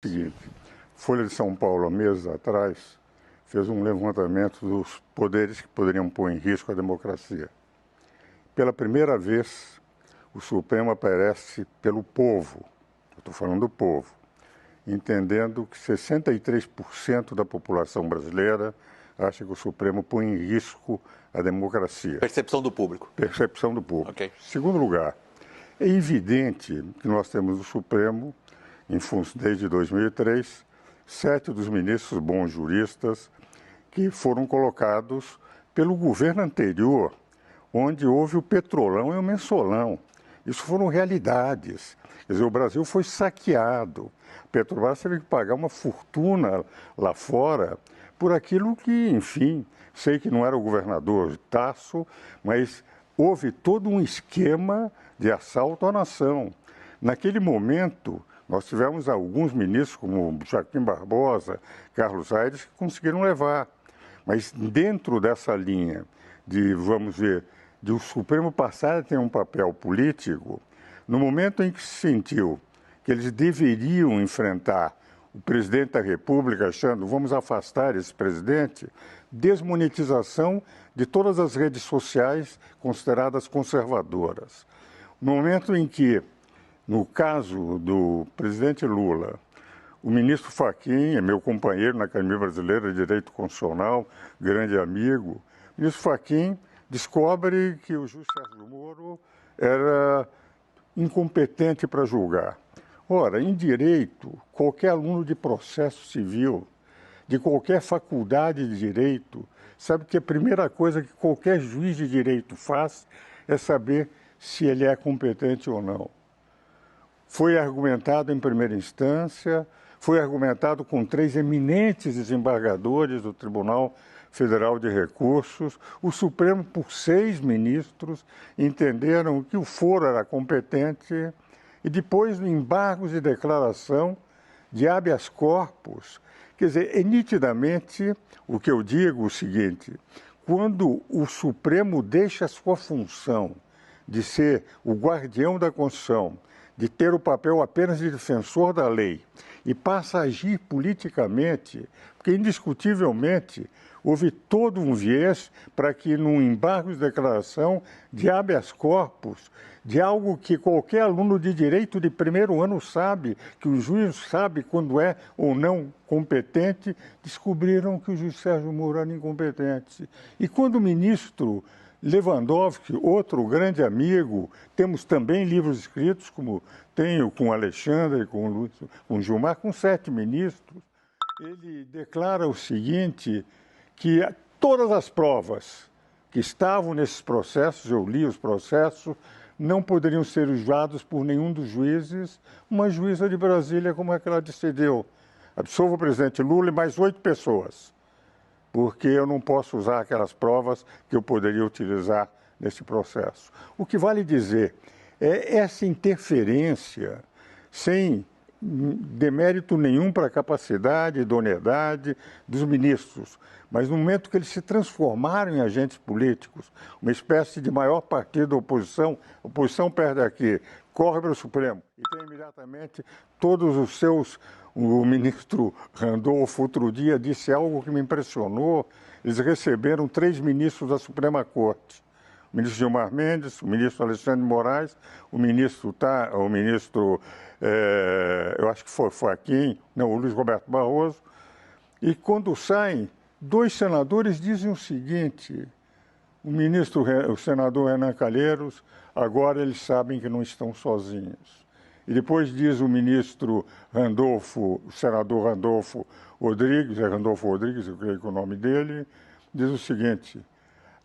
Seguinte, Folha de São Paulo, há meses atrás, fez um levantamento dos poderes que poderiam pôr em risco a democracia. Pela primeira vez, o Supremo aparece pelo povo, eu estou falando do povo, entendendo que 63% da população brasileira acha que o Supremo põe em risco a democracia. Percepção do público. Percepção do público. Okay. Segundo lugar, é evidente que nós temos no Supremo, desde 2003, 7 dos ministros bons juristas que foram colocados pelo governo anterior, onde houve o petrolão e o mensalão. Isso foram realidades. Quer dizer, o Brasil foi saqueado. A Petrobras teve que pagar uma fortuna lá fora por aquilo que, enfim, sei que não era o governador Tasso, mas houve todo um esquema de assalto à nação. Naquele momento, nós tivemos alguns ministros, como Joaquim Barbosa, Carlos Aires, que conseguiram levar. Mas dentro dessa linha de, vamos ver, de o Supremo passar a ter um papel político, no momento em que se sentiu que eles deveriam enfrentar o presidente da República, achando, vamos afastar esse presidente, desmonetização de todas as redes sociais consideradas conservadoras. No momento em que, no caso do presidente Lula, o ministro Fachin é meu companheiro na Academia Brasileira de Direito Constitucional, grande amigo. O ministro Fachin descobre que o juiz Sérgio Moro era incompetente para julgar. Ora, em direito, qualquer aluno de processo civil, de qualquer faculdade de direito, sabe que a primeira coisa que qualquer juiz de direito faz é saber se ele é competente ou não. Foi argumentado em primeira instância, foi argumentado com 3 eminentes desembargadores do Tribunal Federal de Recursos. O Supremo, por 6 ministros, entenderam que o foro era competente e depois, embargos de declaração de habeas corpus. Quer dizer, é nitidamente o que eu digo o seguinte: quando o Supremo deixa a sua função de ser o guardião da Constituição, de ter o papel apenas de defensor da lei e passa a agir politicamente, porque indiscutivelmente houve todo um viés para que num embargo de declaração de habeas corpus, de algo que qualquer aluno de direito de primeiro ano sabe, que o juiz sabe quando é ou não competente, descobriram que o juiz Sérgio Moro era incompetente. E quando o ministro Lewandowski, outro grande amigo, temos também livros escritos, como tenho com Alexandre, com Gilmar, com 7 ministros, ele declara o seguinte, que todas as provas que estavam nesses processos, eu li os processos, não poderiam ser usados por nenhum dos juízes. Uma juíza de Brasília, como é que ela decidiu? Absolva o presidente Lula e mais 8 pessoas, porque eu não posso usar aquelas provas que eu poderia utilizar nesse processo. O que vale dizer é essa interferência sem demérito nenhum para a capacidade e idoneidade dos ministros, mas no momento que eles se transformaram em agentes políticos, uma espécie de maior partido da oposição, a oposição perde aqui, corre para o Supremo e tem imediatamente todos os seus. O ministro Randolfo, outro dia, disse algo que me impressionou. Eles receberam 3 ministros da Suprema Corte. O ministro Gilmar Mendes, o ministro Alexandre de Moraes, o ministro eu acho que foi Fachin, não, o Luiz Roberto Barroso. E quando saem, 2 senadores dizem o seguinte: o senador Renan Calheiros, agora eles sabem que não estão sozinhos. E depois diz o ministro Randolfo, o senador Randolfo Rodrigues, eu creio que é o nome dele, diz o seguinte: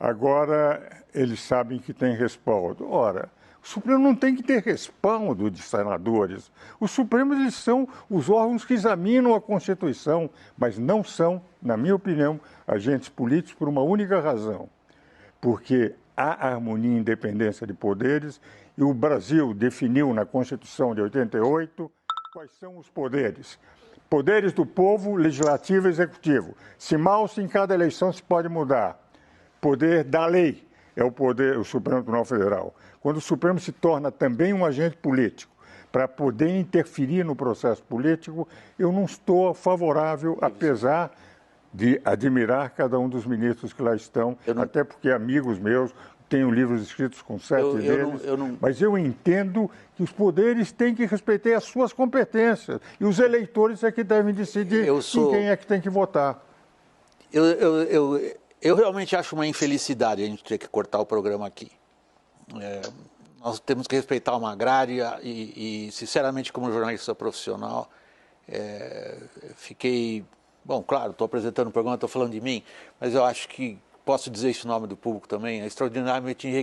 agora eles sabem que tem respaldo. Ora, o Supremo não tem que ter respaldo de senadores. Os Supremos, eles são os órgãos que examinam a Constituição, mas não são, na minha opinião, agentes políticos por uma única razão. Porque há harmonia e independência de poderes e o Brasil definiu na Constituição de 88 quais são os poderes. Poderes do povo, legislativo e executivo. Se mal, se em cada eleição se pode mudar. Poder da lei é o Supremo Tribunal Federal. Quando o Supremo se torna também um agente político, para poder interferir no processo político, eu não estou favorável, apesar de admirar cada um dos ministros que lá estão, até porque amigos meus, tenho livros escritos com 7 deles, mas eu entendo que os poderes têm que respeitar as suas competências e os eleitores é que devem decidir em quem é que tem que votar. Eu realmente acho uma infelicidade a gente ter que cortar o programa aqui. Nós temos que respeitar uma agrária e sinceramente, como jornalista profissional, fiquei... Bom, claro, estou apresentando o programa, estou falando de mim, mas eu acho que posso dizer isso em nome do público também, é extraordinariamente enriquecedor.